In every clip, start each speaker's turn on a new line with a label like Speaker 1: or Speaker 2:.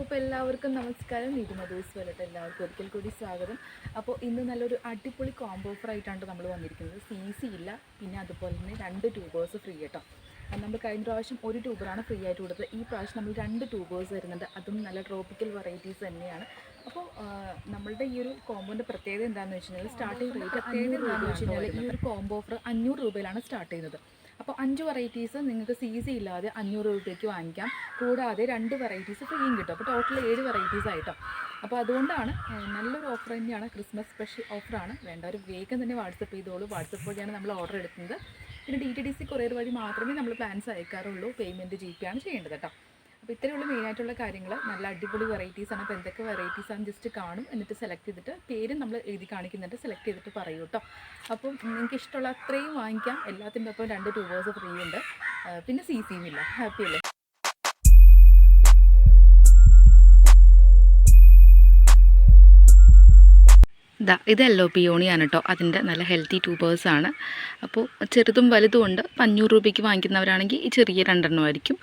Speaker 1: അപ്പോൾ എല്ലാവർക്കും നമസ്കാരം. മധുസ് വരട്ടെ എല്ലാവർക്കും ഒരിക്കൽ കൂടി സ്വാഗതം. അപ്പോൾ ഇന്ന് നല്ലൊരു അടിപൊളി കോംബോ ഓഫർ ആയിട്ടാണ് നമ്മൾ വന്നിരിക്കുന്നത്. സി ഇല്ല, പിന്നെ അതുപോലെ തന്നെ 2 ട്യൂബേഴ്സ് ഫ്രീ കേട്ടോ. നമ്മൾ കഴിഞ്ഞ പ്രാവശ്യം ഒരു ട്യൂബറാണ് ഫ്രീ ആയിട്ട് കൊടുത്തത്. ഈ പ്രാവശ്യം നമ്മൾ 2 ട്യൂബേഴ്സ് വരുന്നുണ്ട്, അതും നല്ല ട്രോപ്പിക്കൽ വെറൈറ്റീസ് തന്നെയാണ്. അപ്പോൾ നമ്മളുടെ ഈ ഒരു കോംബോൻ്റെ പ്രത്യേകത എന്താണെന്ന് വെച്ച് കഴിഞ്ഞാൽ സ്റ്റാർട്ടിംഗ് റേറ്റ് 500 രൂപ വെച്ച് കഴിഞ്ഞാൽ ഈ ഒരു കോംബോ ഓഫർ 500 രൂപയിലാണ് സ്റ്റാർട്ട് ചെയ്യുന്നത്. അപ്പോൾ 5 വെറൈറ്റീസ് നിങ്ങൾക്ക് സി ഇല്ലാതെ 500 രൂപയ്ക്ക് വാങ്ങിക്കാം. കൂടാതെ 2 വെറൈറ്റീസ് ഫ്രീയും കിട്ടും. അപ്പോൾ ടോട്ടൽ 7 വെറൈറ്റീസ് ആയിട്ടോ. അപ്പോൾ അതുകൊണ്ടാണ് നല്ലൊരു ഓഫർ തന്നെയാണ്, ക്രിസ്മസ് സ്പെഷ്യൽ ഓഫറാണ്. വേണ്ടവർ വേഗം തന്നെ വാട്സപ്പ് ചെയ്തോളൂ. വാട്സപ്പ് വഴിയാണ് നമ്മൾ ഓർഡർ എടുക്കുന്നത്. പിന്നെ DTDC കൊറിയർ വഴി മാത്രമേ നമ്മൾ പ്ലാൻസ് അയക്കാറുള്ളൂ. പേയ്മെൻറ്റ് GP ആണ് ചെയ്യേണ്ടത് കേട്ടോ. അപ്പോൾ ഇത്രയുള്ള മെയിനായിട്ടുള്ള കാര്യങ്ങൾ. നല്ല അടിപൊളി വെറൈറ്റീസാണ്. അപ്പോൾ എന്തൊക്കെ വെറൈറ്റീസാണ് ജസ്റ്റ് കാണും, എന്നിട്ട് സെലക്ട് ചെയ്തിട്ട് പേരും നമ്മൾ എഴുതി കാണിക്കുന്നുണ്ട്, സെലക്ട് ചെയ്തിട്ട് പറയൂ കേട്ടോ. അപ്പം നിങ്ങൾക്ക് ഇഷ്ടമുള്ള അത്രയും വാങ്ങിക്കാം. എല്ലാത്തിൻ്റെ ഒപ്പം 2 ട്യൂബേഴ്സ് ഫ്രീ ഉണ്ട്, പിന്നെ CCയും ഇല്ല. ഹാപ്പി അല്ലേ? ഇത് യെല്ലോ പിയോണിയാണ് കേട്ടോ. അതിൻ്റെ നല്ല ഹെൽത്തി ട്യൂബേഴ്സാണ്. അപ്പോൾ ചെറുതും വലുതും ഉണ്ട്. 500 രൂപയ്ക്ക് വാങ്ങിക്കുന്നവരാണെങ്കിൽ ഈ ചെറിയ 2 എണ്ണമായിരിക്കും.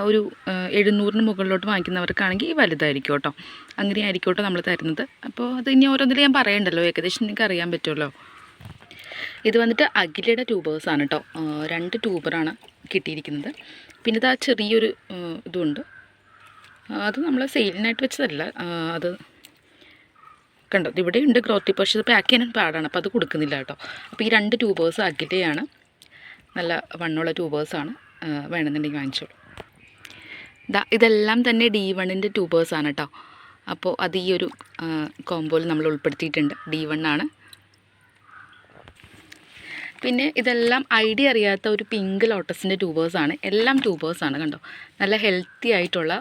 Speaker 1: ഒരു 700-ന് മുകളിലോട്ട് വാങ്ങിക്കുന്നവർക്കാണെങ്കിൽ ഈ വലുതായിരിക്കും കേട്ടോ. അങ്ങനെ ആയിരിക്കും കേട്ടോ നമ്മൾ തരുന്നത്. അപ്പോൾ അത് ഇനി ഓരോന്നിലും ഞാൻ പറയണ്ടല്ലോ, ഏകദേശം നിങ്ങൾക്ക് അറിയാൻ പറ്റുമല്ലോ. ഇത് വന്നിട്ട് അഖിലയുടെ ട്യൂബേഴ്സാണ് കേട്ടോ. 2 ട്യൂബറാണ് കിട്ടിയിരിക്കുന്നത്. പിന്നെ ഇത് ആ ചെറിയൊരു ഇതുണ്ട്, അത് നമ്മൾ സെയിലിനായിട്ട് വെച്ചതല്ല. അത് കണ്ടോ, ഇവിടെ ഉണ്ട് ഗ്രോത്തി, പക്ഷേ ഇത് പാക്ക് ചെയ്യാൻ പാടാണ്, അപ്പോൾ അത് കൊടുക്കുന്നില്ല കേട്ടോ. അപ്പോൾ ഈ 2 ട്യൂബേഴ്സ് അഖിലയാണ്, നല്ല വണ്ണമുള്ള ട്യൂബേഴ്സാണ്. വേണമെന്നുണ്ടെങ്കിൽ വാങ്ങിച്ചോളൂ. ഇതെല്ലാം തന്നെ D1-ൻ്റെ ട്യൂബേഴ്സാണ് കേട്ടോ. അപ്പോൾ അത് ഈ ഒരു കോംബോയിൽ നമ്മൾ ഉൾപ്പെടുത്തിയിട്ടുണ്ട്. D1 ആണ്. പിന്നെ ഇതെല്ലാം ഐഡിയ അറിയാത്ത ഒരു പിങ്ക് ലോട്ടസിൻ്റെ ട്യൂബേഴ്സാണ്. എല്ലാം ട്യൂബേഴ്സാണ് കണ്ടോ. നല്ല ഹെൽത്തി ആയിട്ടുള്ള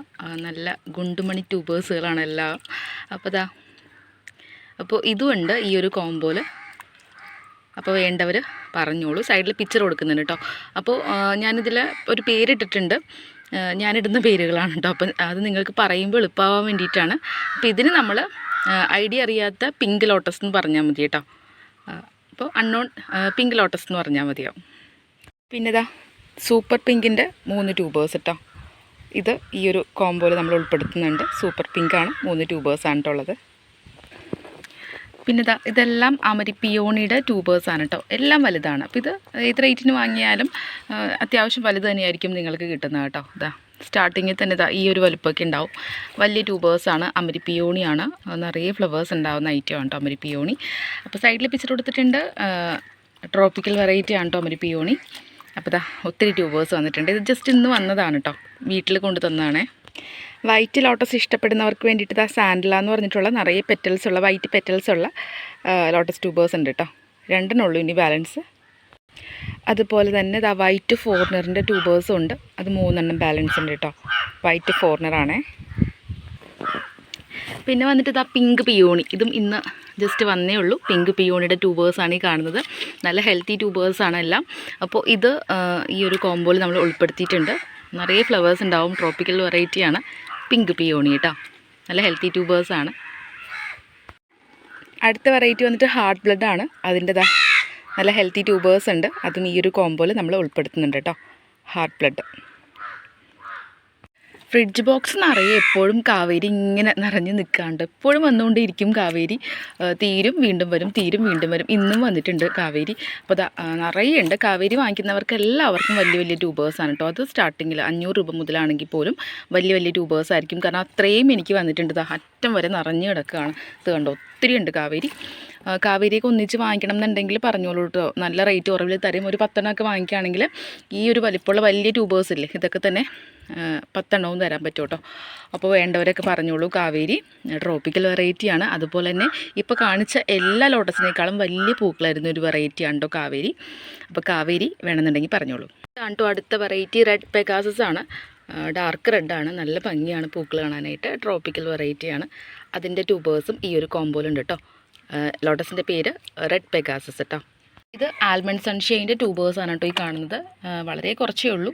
Speaker 1: നല്ല ഗുണ്ടുമണി ട്യൂബേഴ്സുകളാണ് എല്ലാം. അപ്പോൾ ഇതുമുണ്ട് ഈ ഒരു കോംബോയിൽ. അപ്പോൾ വേണ്ടവർ പറഞ്ഞോളൂ. സൈഡിൽ പിക്ചർ കൊടുക്കുന്നുണ്ട് കേട്ടോ. അപ്പോൾ ഞാനിതിൽ ഒരു പേരിട്ടിട്ടുണ്ട്, ഞാനിടുന്ന പേരുകളാണ് കേട്ടോ. അപ്പം അത് നിങ്ങൾക്ക് പറയുമ്പോൾ എളുപ്പമാവാൻ വേണ്ടിയിട്ടാണ്. അപ്പോൾ ഇതിന് നമ്മൾ ഐഡിയ അറിയാത്ത പിങ്ക് ലോട്ടസ് എന്ന് പറഞ്ഞാൽ മതി കേട്ടോ. അപ്പോൾ അൺനോൺ പിങ്ക് ലോട്ടസ് എന്ന് പറഞ്ഞാൽ മതിയാവും. പിന്നെ സൂപ്പർ പിങ്കിൻ്റെ 3 ട്യൂബേഴ്സ് കേട്ടോ. ഇത് ഈ ഒരു കോംബോയിൽ നമ്മൾ ഉൾപ്പെടുത്തുന്നുണ്ട്. സൂപ്പർ പിങ്കാണ്, 3 ട്യൂബേഴ്സാണ് കേട്ടോ ഉള്ളത്. പിന്നെ ഇതെല്ലാം അമരി പിയോണിയുടെ ട്യൂബേഴ്സാണ് കേട്ടോ. എല്ലാം വലുതാണ്. അപ്പോൾ ഇത് ഏത് റേറ്റിന് വാങ്ങിയാലും അത്യാവശ്യം വലുത് തന്നെയായിരിക്കും നിങ്ങൾക്ക് കിട്ടുന്നത് കേട്ടോ. സ്റ്റാർട്ടിങ്ങിൽ തന്നെ ഈ ഒരു വലുപ്പമൊക്കെ ഉണ്ടാവും. വലിയ ട്യൂബേഴ്സാണ്. അമരി പിയോണിയാണ്, നിറയെ ഫ്ലവേഴ്സ് ഉണ്ടാവുന്ന ഐറ്റമാണ് കേട്ടോ അമരി പിയോണി. അപ്പോൾ സൈഡിൽ പിക്ചർ കൊടുത്തിട്ടുണ്ട്. ട്രോപ്പിക്കൽ വെറൈറ്റി ആണ് കേട്ടോ അമരി പിയോണി. അപ്പോൾ ഒത്തിരി ട്യൂബേഴ്സ് വന്നിട്ടുണ്ട്. ഇത് ജസ്റ്റ് ഇന്ന് വന്നതാണ് കേട്ടോ, വീട്ടിൽ കൊണ്ട് തന്നതാണേ. വൈറ്റ് ലോട്ടസ് ഇഷ്ടപ്പെടുന്നവർക്ക് വേണ്ടിയിട്ട് സാൻഡല എന്ന് പറഞ്ഞിട്ടുള്ള നിറയെ പെറ്റൽസുള്ള വൈറ്റ് പെറ്റൽസുള്ള ലോട്ടസ് ട്യൂബേഴ്സ് ഉണ്ട് കേട്ടോ. 2 ഉള്ളൂ ഇനി ബാലൻസ്. അതുപോലെ തന്നെ വൈറ്റ് ഫോർണറിൻ്റെ ട്യൂബേഴ്സും ഉണ്ട്. അത് 3 ബാലൻസ് ഉണ്ട് കേട്ടോ. വൈറ്റ് ഫോർണറാണേ. പിന്നെ വന്നിട്ട് പിങ്ക് പിയോണി. ഇതും ഇന്ന് ജസ്റ്റ് വന്നേ ഉള്ളൂ. പിങ്ക് പിയോണിയുടെ ട്യൂബേഴ്സാണ് ഈ കാണുന്നത്. നല്ല ഹെൽത്തി ട്യൂബേഴ്സാണ് എല്ലാം. അപ്പോൾ ഇത് ഈ ഒരു കോംബോയിൽ നമ്മൾ ഉൾപ്പെടുത്തിയിട്ടുണ്ട്. നിറയെ ഫ്ലവേഴ്സ് ഉണ്ടാവും. ട്രോപ്പിക്കൽ വെറൈറ്റിയാണ് പിങ്ക് പിയോണി കേട്ടോ. നല്ല ഹെൽത്തി ട്യൂബേഴ്സാണ്. അടുത്ത വെറൈറ്റി വന്നിട്ട് ഹാർട്ട് ബ്ലഡാണ്. അതിൻ്റെ നല്ല ഹെൽത്തി ട്യൂബേഴ്സ് ഉണ്ട്. അതും ഈ ഒരു കോംബോയിൽ നമ്മൾ ഉൾപ്പെടുത്തുന്നുണ്ട് കേട്ടോ. Heart blood. ഫ്രിഡ്ജ് ബോക്സ് നിറയെ എപ്പോഴും കാവേരി ഇങ്ങനെ നിറഞ്ഞ് നിൽക്കാണ്ട്. എപ്പോഴും വന്നുകൊണ്ടിരിക്കും കാവേരി. തീരും വീണ്ടും വരും, തീരും വീണ്ടും വരും. ഇന്നും വന്നിട്ടുണ്ട് കാവേരി. അപ്പോൾ നിറയെ ഉണ്ട്. കാവേരി വാങ്ങിക്കുന്നവർക്ക് എല്ലാവർക്കും വലിയ വലിയ ട്യൂബേഴ്സാണ് കേട്ടോ. അത് സ്റ്റാർട്ടിങ്ങിൽ 500 രൂപ മുതലാണെങ്കിൽ പോലും വലിയ വലിയ ട്യൂബേഴ്സ് ആയിരിക്കും. കാരണം അത്രയും എനിക്ക് വന്നിട്ടുണ്ട്. അറ്റം വരെ നിറഞ്ഞ് കിടക്കുകയാണ്. ഇത് കണ്ടോ, ഒത്തിരി ഉണ്ട് കാവേരി. കാവേരിയൊക്കെ ഒന്നിച്ച് വാങ്ങിക്കണം എന്നുണ്ടെങ്കിൽ പറഞ്ഞോളൂ കേട്ടോ. നല്ല റേറ്റ് കുറവിൽ തരും. ഒരു 10 എണ്ണമൊക്കെ വാങ്ങിക്കുകയാണെങ്കിൽ ഈ ഒരു വലിപ്പമുള്ള വലിയ ട്യൂബേഴ്സ് ഇല്ലേ, ഇതൊക്കെ തന്നെ 10 എണ്ണവും തരാൻ പറ്റും കേട്ടോ. അപ്പോൾ വേണ്ടവരൊക്കെ പറഞ്ഞോളൂ. കാവേരി ട്രോപ്പിക്കൽ വെറൈറ്റിയാണ്. അതുപോലെ തന്നെ ഇപ്പോൾ കാണിച്ച എല്ലാ ലോട്ടസിനേക്കാളും വലിയ പൂക്കളായിരുന്ന ഒരു വെറൈറ്റിയാണ് കേട്ടോ കാവേരി. അപ്പോൾ കാവേരി വേണമെന്നുണ്ടെങ്കിൽ പറഞ്ഞോളൂ. ഇതാണ് കേട്ടോ അടുത്ത വെറൈറ്റി. റെഡ് പെഗാസസ് ആണ്. ഡാർക്ക് റെഡാണ്. നല്ല ഭംഗിയാണ് പൂക്കൾ കാണാനായിട്ട്. ട്രോപ്പിക്കൽ വെറൈറ്റിയാണ്. അതിൻ്റെ ട്യൂബേഴ്സും ഈ ഒരു കോംബോയിലുണ്ട് കേട്ടോ. ലോട്ടസിൻ്റെ പേര് റെഡ് പെഗാസസ് കേട്ടോ. ഇത് ആൽമണ്ട് സൺഷൈൻ്റെ ട്യൂബേഴ്സാണ് കേട്ടോ ഈ കാണുന്നത്. വളരെ കുറച്ചേ ഉള്ളൂ.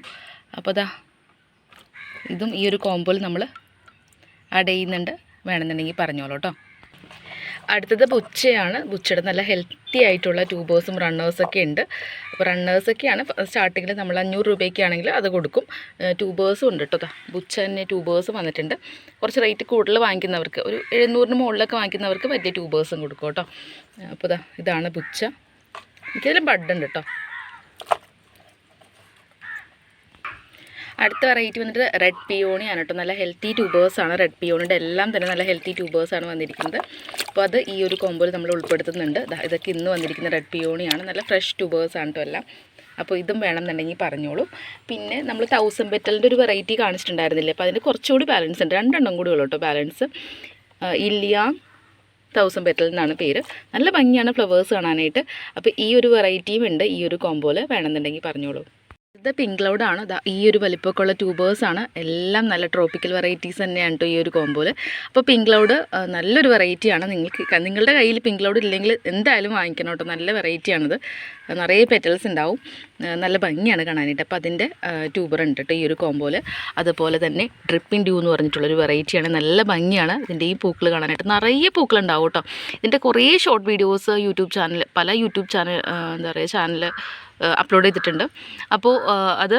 Speaker 1: അപ്പോൾ ഇതും ഈ ഒരു കോംബോയിൽ നമ്മൾ ആഡ് ചെയ്യുന്നുണ്ട്. വേണമെന്നുണ്ടെങ്കിൽ പറഞ്ഞോളൂ കേട്ടോ. അടുത്തത് ബുച്ചയാണ്. ബുച്ചയുടെ നല്ല ഹെൽത്തി ആയിട്ടുള്ള ട്യൂബേഴ്സും റണ്ണേഴ്സൊക്കെ ഉണ്ട്. അപ്പോൾ റണ്ണേഴ്സൊക്കെയാണ് സ്റ്റാർട്ടിങ്ങിൽ നമ്മൾ 500 രൂപയ്ക്കാണെങ്കിൽ അത് കൊടുക്കും. ട്യൂബേഴ്സും ഉണ്ട് കേട്ടോ. ബുച്ച തന്നെ ട്യൂബേഴ്സ് വന്നിട്ടുണ്ട്. കുറച്ച് റേറ്റ് കൂടുതൽ വാങ്ങിക്കുന്നവർക്ക്, ഒരു 700 മുകളിലൊക്കെ വാങ്ങിക്കുന്നവർക്ക് വലിയ ട്യൂബേഴ്സും കൊടുക്കും കേട്ടോ. അപ്പോൾ ഇതാണ് ബുച്ച. എനിക്കതിൽ ബഡ് ഉണ്ട് കേട്ടോ. അടുത്ത വെറൈറ്റി വന്നിട്ട് റെഡ് പിയോണിയാണ് കേട്ടോ. നല്ല ഹെൽത്തി ട്യൂബേഴ്സാണ്. റെഡ് പിയോണിൻ്റെ എല്ലാം തന്നെ നല്ല ഹെൽത്തി ട്യൂബേഴ്സാണ് വന്നിരിക്കുന്നത്. അപ്പോൾ അത് ഈ ഒരു കോമ്പോയിൽ നമ്മൾ ഉൾപ്പെടുത്തുന്നുണ്ട്. ഇതൊക്കെ ഇന്ന് വന്നിരിക്കുന്ന റെഡ് പിയോണിയാണ്. നല്ല ഫ്രഷ് ട്യൂബേഴ്സാണ് കേട്ടോ എല്ലാം. അപ്പോൾ ഇതും വേണമെന്നുണ്ടെങ്കിൽ പറഞ്ഞോളൂ. പിന്നെ നമ്മൾ 1000 പെറ്റലിൻ്റെ ഒരു വെറൈറ്റി കാണിച്ചിട്ടുണ്ടായിരുന്നില്ലേ, അപ്പോൾ അതിന് കുറച്ചുകൂടി ബാലൻസ് ഉണ്ട്. 2 എണ്ണം കൂടി ഉള്ളൂ കേട്ടോ ബാലൻസ്. ഇല്ലിയാങ് 1000 പെറ്റൽ എന്നാണ് പേര്. നല്ല ഭംഗിയാണ് ഫ്ലവേഴ്സ് കാണാനായിട്ട്. അപ്പോൾ ഈ ഒരു വെറൈറ്റിയും ഉണ്ട് ഈ ഒരു കോമ്പോയിൽ, വേണമെന്നുണ്ടെങ്കിൽ പറഞ്ഞോളൂ. ഇത് പിങ്ക് ക്ലൗഡാണ്. ഈ ഒരു വലിപ്പമൊക്കെ ഉള്ള ട്യൂബേഴ്സാണ്. എല്ലാം നല്ല ട്രോപ്പിക്കൽ വെറൈറ്റീസ് തന്നെയാണ് കേട്ടോ ഈ ഒരു കോമ്പോയിൽ. അപ്പോൾ പിങ്ക് ക്ലൗഡ് നല്ലൊരു വെറൈറ്റിയാണ്. നിങ്ങളുടെ കയ്യിൽ പിങ്ക് ക്ലൗഡ് ഇല്ലെങ്കിൽ എന്തായാലും വാങ്ങിക്കണം കേട്ടോ. നല്ല വെറൈറ്റിയാണിത്. നിറയെ പെറ്റൽസ് ഉണ്ടാവും. നല്ല ഭംഗിയാണ് കാണാനായിട്ട്. അപ്പോൾ അതിൻ്റെ ട്യൂബർ ഉണ്ട് കേട്ടോ ഈ ഒരു കോമ്പോയിൽ. അതുപോലെ തന്നെ ഡ്രിപ്പിംഗ് ഡ്യൂ എന്ന് പറഞ്ഞിട്ടുള്ളൊരു വെറൈറ്റിയാണ്. നല്ല ഭംഗിയാണ് ഇതിൻ്റെ ഈ പൂക്കൾ കാണാനായിട്ട്. നിറയെ പൂക്കളുണ്ടാവും കേട്ടോ. ഇതിൻ്റെ കുറേ ഷോർട്ട് വീഡിയോസ് പല യൂട്യൂബ് ചാനൽ അപ്ലോഡ് ചെയ്തിട്ടുണ്ട്. അപ്പോൾ അത്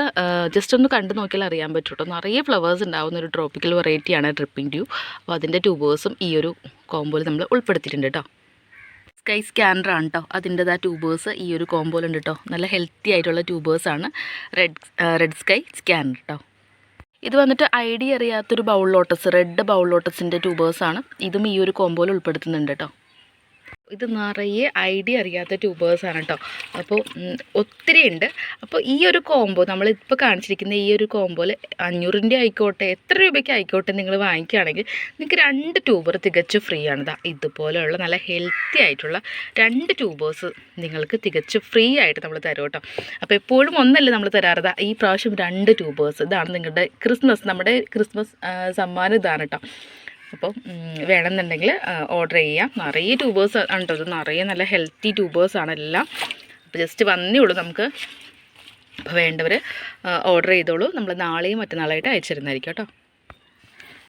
Speaker 1: ജസ്റ്റ് ഒന്ന് കണ്ടു നോക്കിയാൽ അറിയാൻ പറ്റും കേട്ടോ. നിറയെ ഫ്ലവേഴ്സ് ഉണ്ടാകുന്ന ഒരു ട്രോപ്പിക്കൽ വെറൈറ്റിയാണ് ഡ്രിപ്പിംഗ് ഡ്യൂ. അപ്പോൾ അതിൻ്റെ ട്യൂബേഴ്സും ഈ ഒരു കോമ്പോയിൽ നമ്മൾ ഉൾപ്പെടുത്തിയിട്ടുണ്ട് കേട്ടോ. സ്കൈ സ്കാനറാണ് കേട്ടോ. അതിൻ്റെതാ ട്യൂബേഴ്സ് ഈ ഒരു കോമ്പോയിലുണ്ട് കേട്ടോ. നല്ല ഹെൽത്തി ആയിട്ടുള്ള ട്യൂബേഴ്സാണ് റെഡ് സ്കൈ സ്കാനർ കേട്ടോ. ഇത് വന്നിട്ട് ഐഡിയ അറിയാത്തൊരു ബൗൾ ലോട്ടസ്, റെഡ് ബൗൾ ലോട്ടസിൻ്റെ ട്യൂബേഴ്സാണ്. ഇതും ഈ ഒരു കോമ്പോയിൽ ഉൾപ്പെടുത്തുന്നുണ്ട് കേട്ടോ. ഇത് നിറയെ ഐഡിയ അറിയാത്ത ട്യൂബേഴ്സാണ് കേട്ടോ. അപ്പോൾ ഒത്തിരി ഉണ്ട്. അപ്പോൾ ഈ ഒരു കോംബോ നമ്മളിപ്പോൾ കാണിച്ചിരിക്കുന്ന ഈ ഒരു കോംബോയിൽ 500 ആയിക്കോട്ടെ, എത്ര രൂപയ്ക്ക് ആയിക്കോട്ടെ നിങ്ങൾ വാങ്ങിക്കുകയാണെങ്കിൽ നിങ്ങൾക്ക് 2 ട്യൂബർ തികച്ചു ഫ്രീ ആണ്. ഇതുപോലെയുള്ള നല്ല ഹെൽത്തി ആയിട്ടുള്ള 2 ട്യൂബേഴ്സ് നിങ്ങൾക്ക് തികച്ചു ഫ്രീ ആയിട്ട് നമ്മൾ തരും കേട്ടോ. അപ്പോൾ എപ്പോഴും ഒന്നല്ല നമ്മൾ തരാറ്. ഈ പ്രാവശ്യം 2 ട്യൂബേഴ്സ്. ഇതാണ് നിങ്ങളുടെ നമ്മുടെ ക്രിസ്മസ് സമ്മാനം ഇതാണ് കേട്ടോ. അപ്പോൾ വേണമെന്നുണ്ടെങ്കിൽ ഓർഡർ ചെയ്യാം. നിറയെ ട്യൂബേഴ്സ് ആണ് കേട്ടോ. ഇത് നിറയെ നല്ല ഹെൽത്തി ട്യൂബേഴ്സാണ് എല്ലാം. അപ്പോൾ ജസ്റ്റ് വന്നേ ഉള്ളൂ നമുക്ക്. അപ്പോൾ വേണ്ടവർ ഓർഡർ ചെയ്തോളൂ. നമ്മൾ നാളെയും മറ്റന്നാളായിട്ട് അയച്ചിരുന്നായിരിക്കും കേട്ടോ.